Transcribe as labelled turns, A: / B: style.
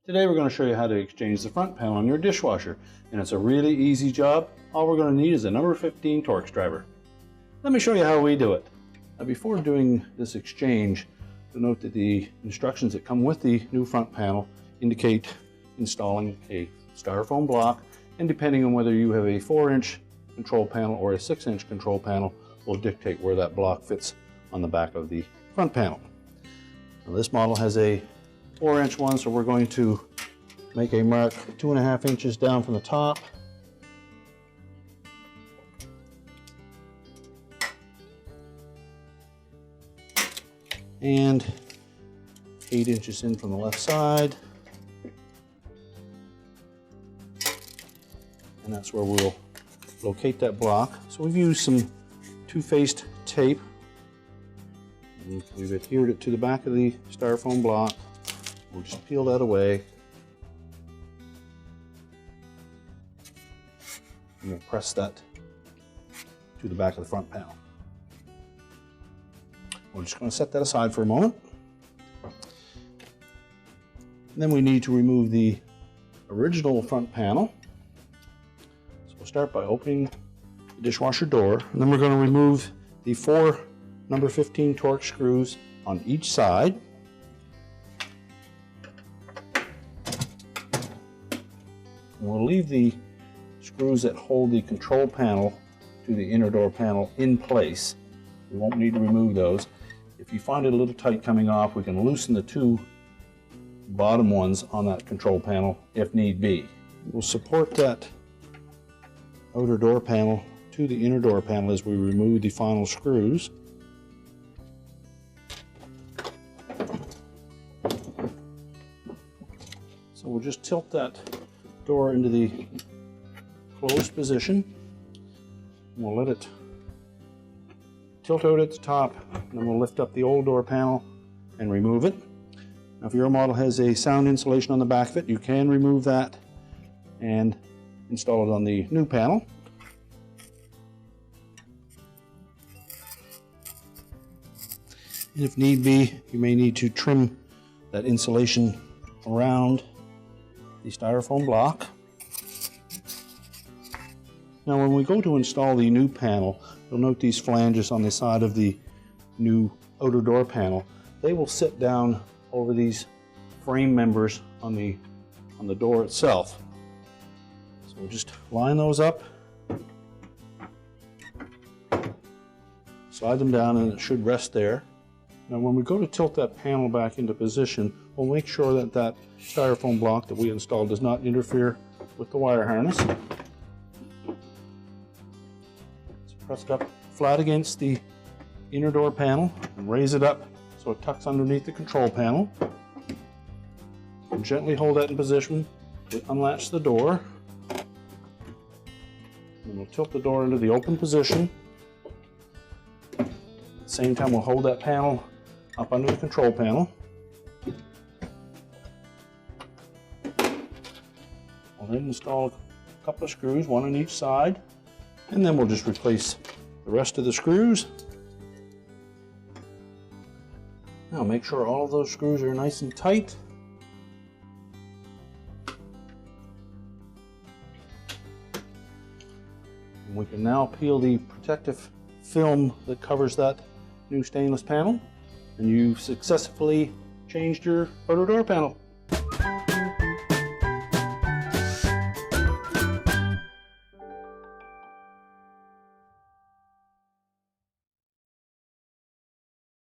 A: Today we're going to show you how to exchange the front panel on your dishwasher, and it's a really easy job. All we're going to need is a number 15 Torx driver. Let me show you how we do it. Now, before doing this exchange, you'll note that the instructions that come with the new front panel indicate installing a styrofoam block, and depending on whether you have a 4-inch control panel or a 6-inch control panel will dictate where that block fits on the back of the front panel. Now, this model has a 4-inch one, so we're going to make a mark 2.5 inches down from the top. And 8 inches in from the left side. And that's where we'll locate that block. So we've used some two-faced tape. And we've adhered it to the back of the styrofoam block. We'll just peel that away. And we'll press that to the back of the front panel. We're just going to set that aside for a moment. And then we need to remove the original front panel. So we'll start by opening the dishwasher door, and then we're going to remove the 4 number 15 Torx screws on each side. We'll leave the screws that hold the control panel to the inner door panel in place. We won't need to remove those. If you find it a little tight coming off, we can loosen the 2 bottom ones on that control panel if need be. We'll support that outer door panel to the inner door panel as we remove the final screws. So we'll just tilt that door into the closed position. We'll let it tilt out at the top, and then we'll lift up the old door panel and remove it. Now, if your model has a sound insulation on the back of it, you can remove that and install it on the new panel. And if need be, you may need to trim that insulation around the styrofoam block. Now, when we go to install the new panel, you'll note these flanges on the side of the new outer door panel. They will sit down over these frame members on the door itself. So we'll just line those up, slide them down, and it should rest there. Now, when we go to tilt that panel back into position, we'll make sure that that styrofoam block that we installed does not interfere with the wire harness. Press it up flat against the inner door panel and raise it up so it tucks underneath the control panel. And gently hold that in position. We unlatch the door. And we'll tilt the door into the open position. At the same time, we'll hold that panel up under the control panel. We'll then install a couple of screws, one on each side. And then we'll just replace the rest of the screws. Now make sure all of those screws are nice and tight. And we can now peel the protective film that covers that new stainless panel, and you've successfully changed your outer door panel.